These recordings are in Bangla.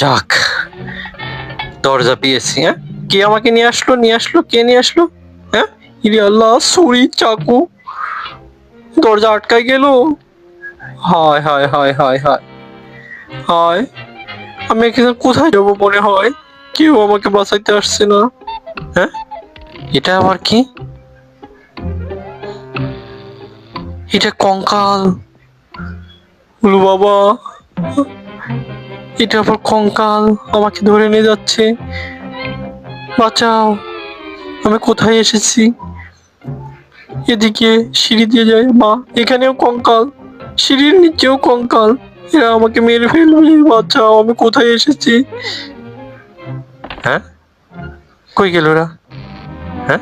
যাক, দরজা পেয়েছি। হ্যাঁ, কে আমাকে নিয়ে আসলো কে নিয়ে আসলো? হ্যাঁ, ইরে আল্লাহ, ছুরি চাকু, দরজা আটকাই গেল। হায় হায় হায় হায় হায় হায়, আমি এখানে কোথায় যাবো মনে হয়? কেউ আমাকে বাঁচাইতে আসছে না। হ্যাঁ, এটা আবার কি? এটা কঙ্কাল। ওরে বাবা, এটা আবার কঙ্কাল, আমাকে ধরে নিয়ে যাচ্ছে। বাঁচাও, আমি কোথায় এসেছি? এদিকে সিঁড়ি দিয়ে যায়, মা এখানেও কঙ্কাল, সিঁড়ির নিচেও কঙ্কাল, এরা আমাকে মেরে ফেলবে, বাঁচাও, আমি কোথায় এসেছি? হ্যাঁ, কই গেল ওরা? হ্যাঁ,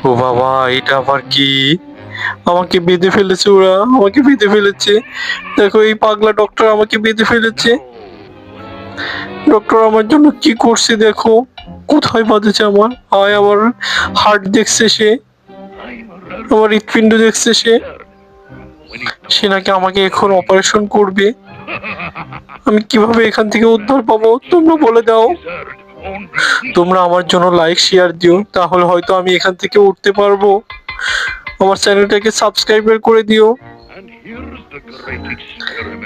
ও বাবা, এটা আবার কি? আমাকে বেঁধে ফেলেছে ওরা, আমাকে বেঁধে ফেলেছে। দেখো, এই পাগলা ডক্টর আমাকে বেঁধে ফেলেছে। ডক্টর আমার জন্য কি করছে দেখো, কোথায় বাঁধেছে আমার। আমার হার্ট দেখছে সে, আমার হৃৎপিণ্ড দেখছে সে। সে নাকি আমাকে এখন অপারেশন করবে। আমি কিভাবে এখান থেকে উদ্ধার পাবো, তোমরা বলে দাও। তোমরা আমার জন্য লাইক শেয়ার দিও, তাহলে হয়তো আমি এখান থেকে উঠতে পারবো। আমার চ্যানেলটাকে সাবস্ক্রাইব করে দিও।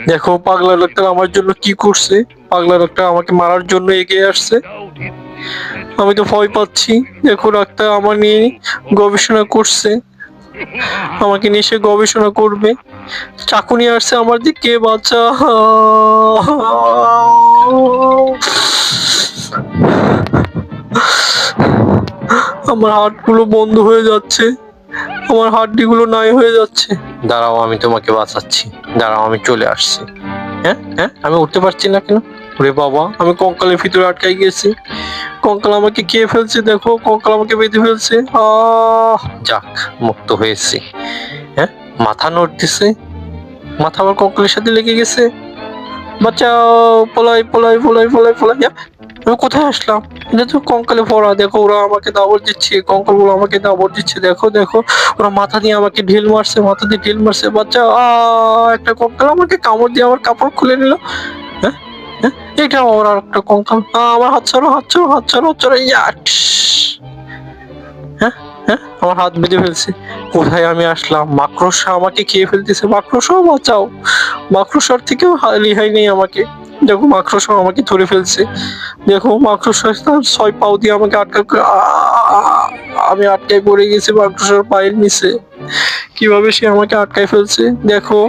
দেখো, পাগলা ডাক্তার আমার জন্য কি করছে। পাগলা ডাক্তার আমাকে মারার জন্য এগিয়ে আসছে। আমি তো ভয় পাচ্ছি। দেখো, ডাক্তার আমার নিয়ে গবেষণা করছে, আমাকে নিয়ে সে গবেষণা করবে। চাকু নিয়ে আসছে আমার দিকে, বাচ্চা। আমার হার্ট গুলো বন্ধ হয়ে যাচ্ছে, আমার হাড্ডি গুলো নাই হয়ে যাচ্ছে। দাঁড়াও, আমি তোমাকে বাঁচাচ্ছি, দাঁড়াও, আমি চলে আসছি। হ্যাঁ হ্যাঁ, আমি উঠতে পারছি না কেন? ওরে বাবা, আমি কঙ্কালের ভিতরে আটকাই গেছি। কঙ্কাল আমাকে খেয়ে ফেলছে, দেখো, কঙ্কাল আমাকে বেঁধে ফেলছে। যাক, মুক্ত হয়েছি। হ্যাঁ, মাথা নড়তেছে, মাথা আবার কঙ্কালের সাথে লেগে গেছে। বাঁচাও, পলাই পলাই পলাই পলাই পলাই। আমি কোথায় আসলাম? এটা তো কঙ্কালে ভরা। দেখো, ওরা আমাকে দাবড় দিচ্ছে, কঙ্কাল গুলো আমাকে দাবড় দিচ্ছে। দেখো দেখো, ওরা মাথা দিয়ে আমাকে ঢিল মারছে, মাথা দিয়ে ঢিল মারছে। বাচ্চা, একটা কঙ্কাল আমাকে কামড় দিয়ে আমার কাপড় খুলে নিল। হ্যাঁ হ্যাঁ, এটা আমার আর একটা কঙ্কাল। আমার হাত ছাড়ো, হাত ছাড়ো, হাত ছাড়ো, হাত ছাড়ো। হ্যাঁ হ্যাঁ, আমার হাত বেঁধে ফেলছে। কোথায় আমি আসলাম? মাকড়সা আমাকে খেয়ে ফেলতেছে। মাকড়সা, বাঁচাও, মাকড়সার থেকেও রেহাই নেই আমাকে। দেখো, মাকড়সা আমাকে ধরে ফেলছে। দেখো, মাকড়সা তার 6 পাও দিয়ে আমাকে আমি আটকায় পড়ে গেছি মাকড়সার পায়ের নিচে। কিভাবে সে আমাকে আটকায় ফেলছে দেখো।